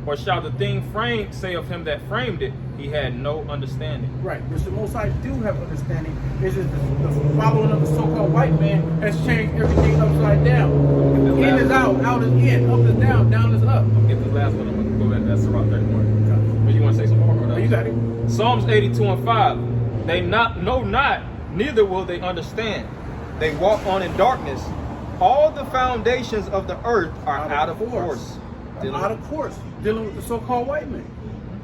Speaker 1: Or shall the thing framed say of him that framed it, he had no understanding?
Speaker 2: Right, which the Most High do have understanding. Is just the following of the so-called white man has changed everything upside down. In is out, out is in, up is down, down is up.
Speaker 1: I'll get the last one. I'm going to go back. That's Sirach 31. But you want to say some more?
Speaker 2: Oh, you got it.
Speaker 1: Psalms 82:5. They know not, neither will they understand. They walk on in darkness. All the foundations of the earth are out of course.
Speaker 2: Out of course, dealing with the so-called white man.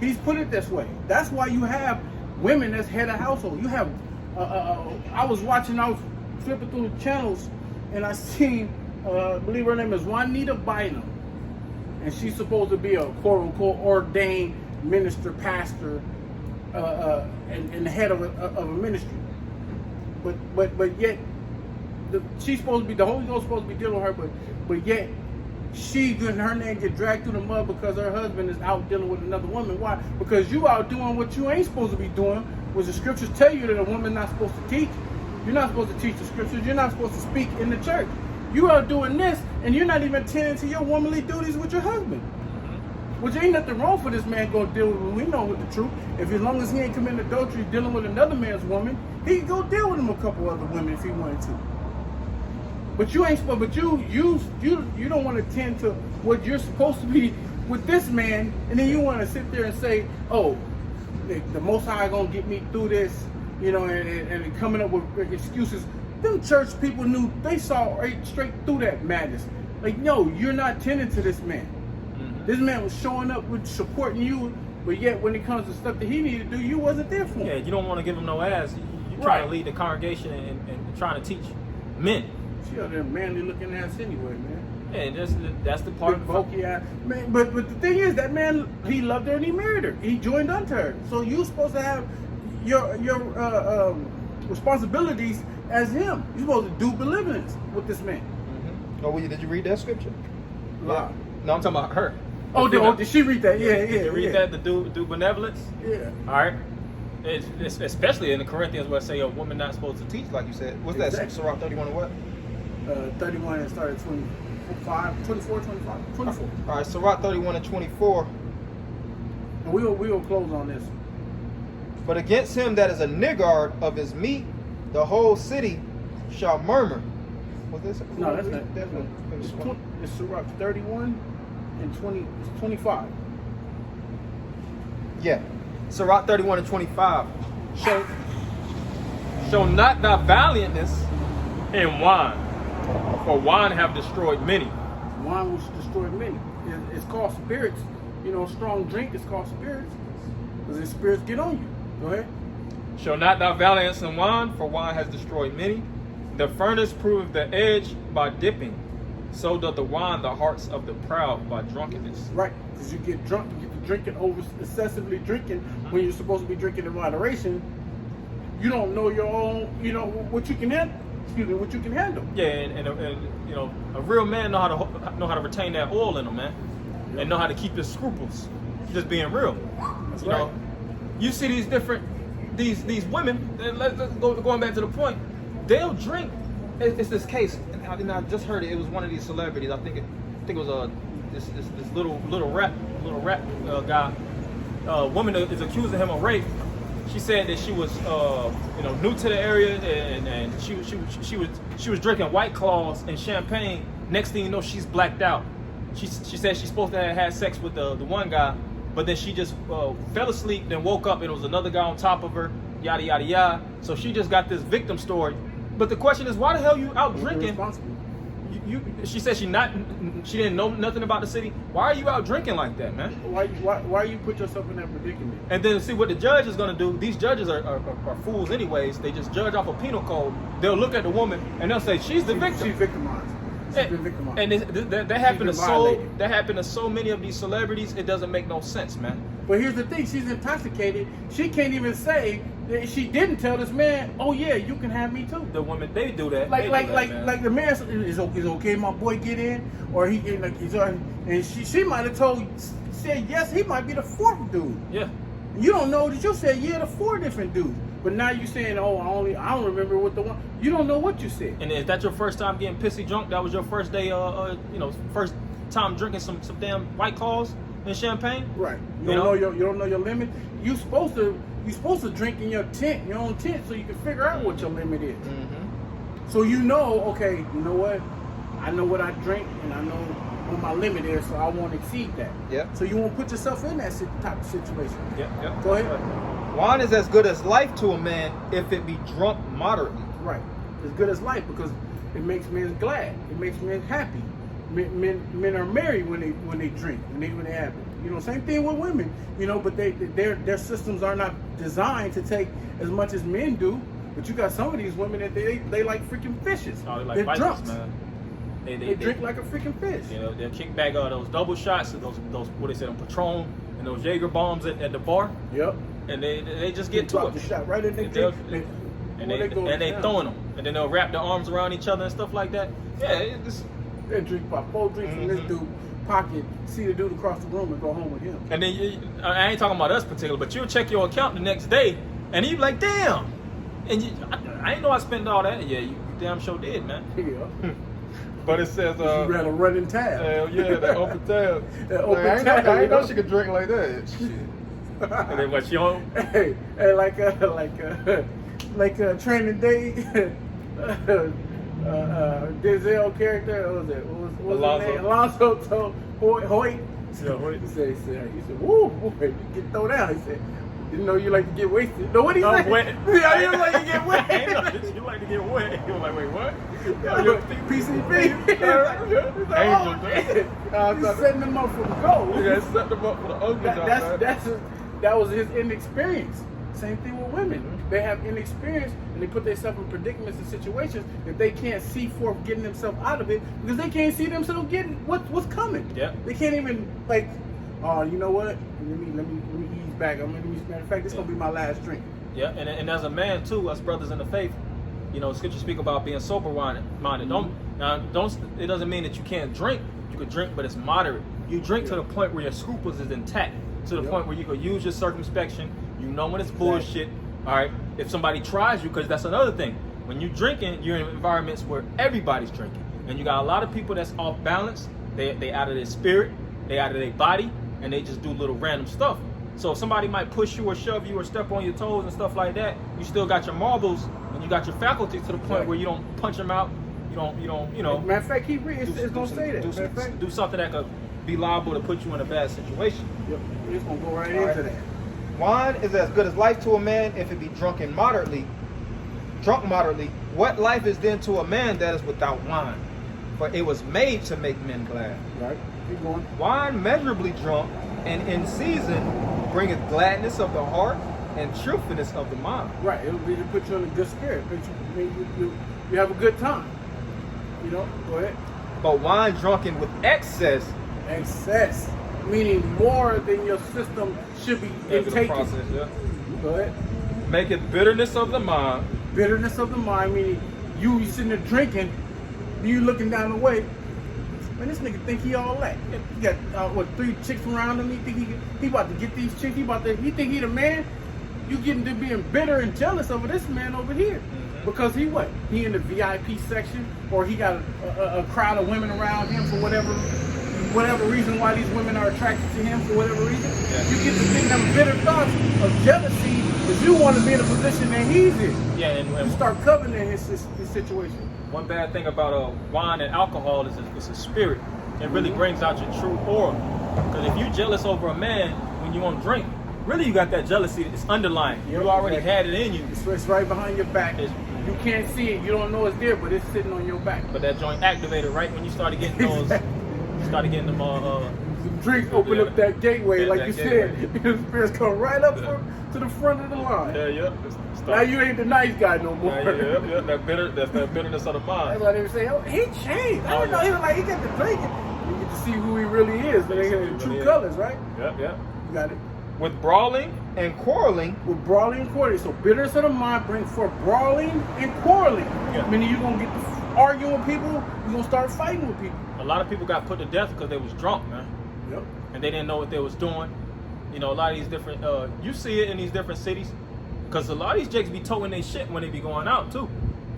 Speaker 2: He's put it this way. That's why you have women that's head of household. You have, I was flipping through the channels, and I seen, I believe her name is Juanita Bynum, and she's supposed to be a quote-unquote ordained minister, pastor, and the head of a ministry. But yet, she's supposed to be, the Holy Ghost is supposed to be dealing with her, but yet, her name get dragged through the mud because her husband is out dealing with another woman. Why? Because you out doing what you ain't supposed to be doing, which the scriptures tell you that a woman's not supposed to teach. You're not supposed to teach the scriptures. You're not supposed to speak in the church. You are doing this, and you're not even tending to your womanly duties with your husband. Which ain't nothing wrong for this man go deal with. We know with the truth. If as long as he ain't committing adultery, dealing with another man's woman, he can go deal with him a couple other women if he wanted to. But you ain't supposed. But you don't want to tend to what you're supposed to be with this man, and then you want to sit there and say, "Oh, the Most High gonna get me through this," you know, and coming up with excuses. Them church people knew, they saw right straight through that madness. Like, no, you're not tending to this man. This man was showing up with supporting you, but yet when it comes to stuff that he needed to do, you wasn't there for him.
Speaker 1: Yeah, you don't want to give him no ass. You're trying to lead the congregation and trying to teach men.
Speaker 2: She out there manly looking ass anyway, man.
Speaker 1: Yeah, that's the part of
Speaker 2: bulky ass man. But the thing is, that man, he loved her and he married her. He joined unto her. So you're supposed to have your responsibilities as him. You're supposed to do benevolence with this man.
Speaker 3: Oh, well, did you read that scripture?
Speaker 2: Yeah.
Speaker 1: No, I'm talking about her.
Speaker 2: Did she read that? Yeah.
Speaker 1: Did you read that to do benevolence?
Speaker 2: Yeah.
Speaker 1: All right. It's especially in the Corinthians where it say a woman not supposed to teach, like you said. What's that? Sirach 31 and what?
Speaker 2: 31 and started 24.
Speaker 3: All right, Sirach 31 and 24.
Speaker 2: And we'll close on this.
Speaker 3: But against him that is a niggard of his meat, the whole city shall murmur. Was this?
Speaker 2: No, that's not. It's Sirach 31 and 25.
Speaker 3: Yeah. Sirach 31 and 25.
Speaker 1: Show not thy valiantness in wine, For wine have destroyed many.
Speaker 2: Wine which destroyed many. It's called spirits. You know, strong drink is called spirits. Because the spirits get on you. Go ahead.
Speaker 1: Shall not thou valiance in wine, for wine has destroyed many. The furnace proveth the edge by dipping. So doth the wine the hearts of the proud by drunkenness.
Speaker 2: Right. Because you get drunk, you get to drinking over excessively drinking when you're supposed to be drinking in moderation. You don't know your own, you know, what you can handle. Excuse me, what you can handle.
Speaker 1: Yeah, and you know, a real man know how to retain that oil in him, man, and know how to keep his scruples. Just being real.
Speaker 2: That's
Speaker 1: you
Speaker 2: right.
Speaker 1: know, you see these different these women. Let's go going back to the point. They'll drink. It's this case, and I just heard it. It was one of these celebrities. I think it was this little rap guy. Woman is accusing him of rape. She said that she was new to the area, and she was drinking White Claws and champagne. Next thing you know, she's blacked out. She said she's supposed to have had sex with the one guy, but then she just fell asleep, then woke up and it was another guy on top of her. Yada yada yada. So she just got this victim story. But the question is, why the hell you out drinking? She said she didn't know nothing about the city. Why are you out drinking like that, man?
Speaker 2: Why you put yourself in that predicament?
Speaker 1: And then see what the judge is gonna do. These judges are fools anyways. They just judge off a penal code. They'll look at the woman and they'll say she's the victim.
Speaker 2: She's victimized. She's been victimized.
Speaker 1: And that happened to so many of these celebrities. It doesn't make no sense, man.
Speaker 2: But here's the thing: she's intoxicated. She can't even say that she didn't tell this man. Oh yeah, you can have me too.
Speaker 1: The women, they do that.
Speaker 2: Like the man is okay. My boy get in, or and she might have said yes. He might be the fourth dude.
Speaker 1: Yeah.
Speaker 2: You don't know that you said yeah to 4 different dudes. But now you saying, oh, I don't remember what the one. You don't know what you said.
Speaker 1: And is that your first time getting pissy drunk? That was your first day, first time drinking some damn White Claws and champagne?
Speaker 2: Right. You don't know your limit. You supposed to drink in your own tent, so you can figure out what your limit is.
Speaker 1: Mm-hmm.
Speaker 2: So you know, okay, you know what? I know what I drink, and I know what my limit is, so I won't exceed that.
Speaker 3: Yeah.
Speaker 2: So you won't put yourself in that type of situation.
Speaker 1: Yeah.
Speaker 2: Go ahead.
Speaker 3: Wine is as good as life to a man if it be drunk moderately.
Speaker 2: Right. As good as life because it makes men glad. It makes men happy. Men are merry when they drink, when they have it. You know, same thing with women. You know, but their systems are not designed to take as much as men do. But you got some of these women that they like freaking fishes.
Speaker 1: Oh, they like
Speaker 2: They're
Speaker 1: Vikings,
Speaker 2: drunks.
Speaker 1: man.
Speaker 2: They drink like a freaking fish.
Speaker 1: You know, they'll kick back those double shots and those what they say, them Patron and those Jaeger bombs at the bar.
Speaker 2: Yep.
Speaker 1: And they just get to
Speaker 2: drop
Speaker 1: it.
Speaker 2: the shot right in their
Speaker 1: And
Speaker 2: drink.
Speaker 1: they throwing them, and then they'll wrap their arms around each other and stuff like that. Yeah,
Speaker 2: they drink about 4 drinks from this dude pocket, see the dude across the room and go home with him.
Speaker 1: And then I ain't talking about us particular, but you'll check your account the next day, and you be like, damn. And I ain't know I spent all that. Yeah, you damn sure did, man.
Speaker 2: Yeah.
Speaker 3: But it says,
Speaker 2: you ran a running tab.
Speaker 3: Hell yeah, that open tab.
Speaker 2: That open tab.
Speaker 3: I ain't know she could drink like that. Shit.
Speaker 1: And then what, you on?
Speaker 2: Hey, like Training Day, Denzel character, what was his name? Alonzo told Hoyt.
Speaker 1: Yeah, Hoyt.
Speaker 2: He said, woo, boy, you get thrown out. He said, didn't know you like to get wasted. No, what he said?
Speaker 1: Wet.
Speaker 2: Yeah, you like to get wet.
Speaker 1: You like to get wet. You're like, wait, what?
Speaker 2: PCP. He's setting them up for the goal.
Speaker 3: You guys set them up for the ugly.
Speaker 2: That was his inexperience. Same thing with women. They have inexperience and they put themselves in predicaments and situations that they can't see forth getting themselves out of it because they can't see themselves getting what's coming.
Speaker 1: Yeah.
Speaker 2: They can't even oh, you know what? Let me ease back. Matter of fact, this is gonna be my last drink.
Speaker 1: Yeah, and as a man too, us brothers in the faith, you know, Scripture speak about being sober minded. It doesn't mean that you can't drink. You could drink, but it's moderate. You drink to the point where your scruples is intact, to the point where you could use your circumspection. You know when it's bullshit. All right. If somebody tries you, because that's another thing. When you're drinking, you're in environments where everybody's drinking, and you got a lot of people that's off balance. They out of their spirit, they out of their body, and they just do little random stuff. So if somebody might push you or shove you or step on your toes and stuff like that, you still got your marbles and you got your faculties to the point where you don't punch them out. You don't.
Speaker 2: Matter of fact, it's gonna say that.
Speaker 1: Do something that could be liable to put you in a bad situation.
Speaker 2: Yep. It's gonna go right into that.
Speaker 3: Wine is as good as life to a man if it be drunk moderately. What life is then to a man that is without wine? for it was made to make men glad.
Speaker 2: Right. Keep going.
Speaker 3: Wine measurably drunk and in season bringeth gladness of the heart and truthfulness of the mind.
Speaker 2: Right. It'll be to put you in a good spirit. You have a good time. You know. Go ahead.
Speaker 3: But wine drunken with excess,
Speaker 2: Meaning more than your system should be intaking.
Speaker 3: process, yeah,
Speaker 2: Go ahead.
Speaker 3: maketh bitterness of the mind.
Speaker 2: Bitterness of the mind, meaning you sitting there drinking, you looking down the way. Man, this nigga think he all that. He got 3 chicks around him. He think he about to get these chicks. He think he the man. You getting to being bitter and jealous over this man over here. Because he what? He in the VIP section, or he got a crowd of women around him for whatever reason why these women are attracted to him for whatever reason.
Speaker 3: Yeah.
Speaker 2: You get to think them bitter thoughts of jealousy because you want to be in a position that he's in.
Speaker 1: Yeah, and
Speaker 2: You start coveting his situation.
Speaker 1: one bad thing about wine and alcohol is it's a spirit. It really brings out your true aura. Because if you're jealous over a man when you want to drink, really you got that jealousy. It's underlying.
Speaker 2: Yep,
Speaker 1: You already
Speaker 2: exactly.
Speaker 1: had it in you.
Speaker 2: It's right behind your back.
Speaker 1: It's-
Speaker 2: You can't see it. You don't know it's there, but it's sitting on your back.
Speaker 1: But that joint activated right when you started getting those. Started getting them.
Speaker 2: Some drinks open up that gateway,
Speaker 1: Yeah,
Speaker 2: like
Speaker 1: that
Speaker 2: you
Speaker 1: gateway.
Speaker 2: said. The spirits come right up to the front of the line.
Speaker 1: Yeah.
Speaker 2: Now you ain't the nice guy no more.
Speaker 1: Yeah. That's that bitterness of the
Speaker 2: That's
Speaker 1: mind.
Speaker 2: why they would say, oh, he changed. I don't know. He was like, he got to drinking. You get to see who he really is. But they get the true colors, right?
Speaker 1: Yeah.
Speaker 2: You got it.
Speaker 3: with brawling and quarreling.
Speaker 2: With brawling and quarreling. So bitterness of the mind brings forth brawling and quarreling.
Speaker 1: Yeah.
Speaker 2: Meaning you're going to get to arguing with people. You're going to start fighting with people.
Speaker 1: A lot of people got put to death because they was drunk, man,
Speaker 2: Yep.
Speaker 1: and they didn't know what they was doing. You know, a lot of these different. You see it in these different cities, because a lot of these jakes be towing their shit when they be going out too.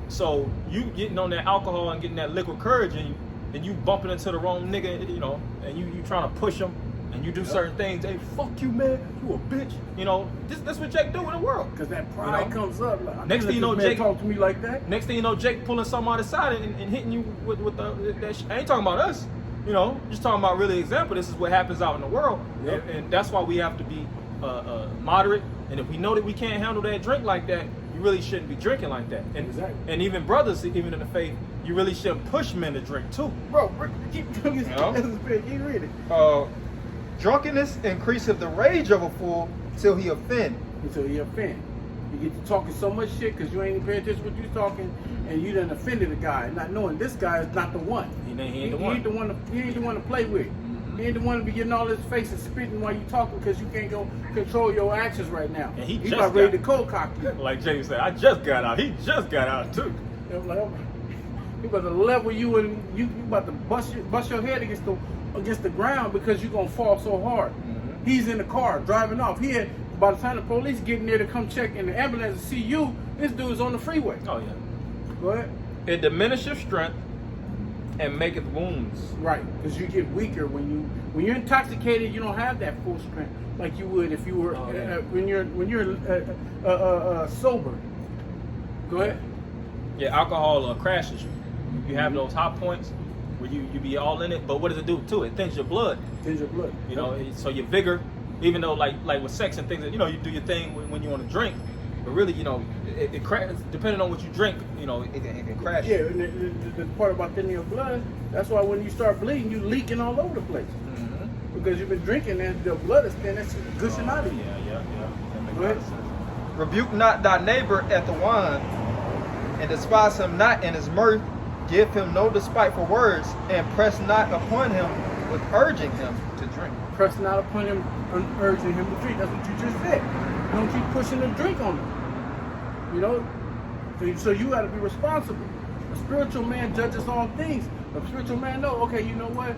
Speaker 1: So you getting on that alcohol and getting that liquid courage, and you bumping into the wrong nigga, you know, and you trying to push them, and you do certain things. Hey, fuck you, man. You a bitch. You know, that's what Jake do in the world.
Speaker 2: Because that pride
Speaker 1: You know?
Speaker 2: comes up. Like, I
Speaker 1: Next
Speaker 2: can't
Speaker 1: thing you know,
Speaker 2: let this man
Speaker 1: Jake-
Speaker 2: talk to me like that.
Speaker 1: Next thing you know, Jake pulling something out of side and hitting you with that shit. I ain't talking about us, you know, just talking about really example. This is what happens out in the world.
Speaker 2: Yep.
Speaker 1: And that's why we have to be moderate. And if we know that we can't handle that drink like that, you really shouldn't be drinking like that. And,
Speaker 2: Exactly.
Speaker 1: and even brothers, even in the faith, you really shouldn't push men to drink too.
Speaker 2: Bro, keep drinking.
Speaker 3: No.
Speaker 2: Keep reading.
Speaker 3: Drunkenness increaseth the rage of a fool till he offend.
Speaker 2: Until you offend. You get to talking so much shit because you ain't even paying attention to what you talking, and you done offended a guy, not knowing this guy is not the one.
Speaker 1: He ain't the
Speaker 2: He
Speaker 1: one.
Speaker 2: ain't the one. He ain't the one to play with. He ain't the one to be getting all his face and spitting while you talking because you can't go control your actions right now.
Speaker 1: And he
Speaker 2: He's
Speaker 1: just
Speaker 2: about ready to
Speaker 1: got-
Speaker 2: cold cock you.
Speaker 1: Like Jake said, I just got out. He just got out too.
Speaker 2: I'm like, he about to level you and you about to bust your head against the ground because you're gonna fall so hard. He's in the car driving off. By the time the police get in there to come check and the ambulance to see you, this dude's on the freeway.
Speaker 1: Oh yeah.
Speaker 2: Go ahead.
Speaker 3: It diminisheth strength and maketh wounds.
Speaker 2: Right, because you get weaker when you're intoxicated. You don't have that full strength like you would if you were
Speaker 1: Oh, yeah.
Speaker 2: when you're sober. Go ahead.
Speaker 1: Yeah, alcohol crashes you. You have those hot points where you be all in it, but what does it do too? It thins your blood.
Speaker 2: Thins your blood.
Speaker 1: You know, so your vigor, even though like with sex and things, you know, you do your thing when you want to drink, but really, you know, it crashes depending on what you drink. You know, it can crash.
Speaker 2: Yeah, and the part about thinning your blood, that's why when you start bleeding, you leaking all over the place. Because you've been drinking and the blood is thin, that's gushing out of you.
Speaker 1: Yeah. That makes
Speaker 2: Go
Speaker 1: a lot
Speaker 2: ahead.
Speaker 1: of sense.
Speaker 3: Rebuke not thy neighbor at the wine, and despise him not in his mirth. Give him no despiteful words, and press not upon him with urging him to drink.
Speaker 2: Pressing out upon him and urging him to drink. That's what you just said. Don't keep pushing the drink on him. You know? So you got to be responsible. A spiritual man judges all things. A spiritual man know, okay, you know what?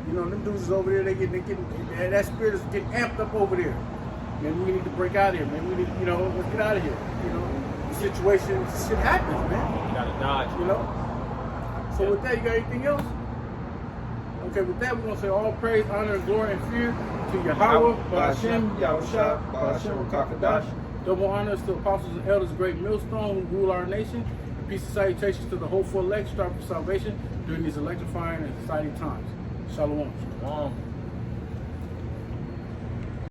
Speaker 2: You know, them dudes is over there, they getting that spirit is getting amped up over there. Maybe we need to break out of here. Maybe we need, you know, let's get out of here. You know, the situation, shit happens, man.
Speaker 1: You gotta dodge.
Speaker 2: You know? So with that, you got anything else? Okay, with that, we're going to say all praise, honor, and glory, and fear to Yahweh, Ba'ashem, Yahusha, Ba'ashem, Kakadash. Double honors to apostles and elders, great millstone who rule our nation. And peace and salutations to the hopeful elect, strive for salvation during these electrifying and exciting times. Shalom.
Speaker 1: Come on.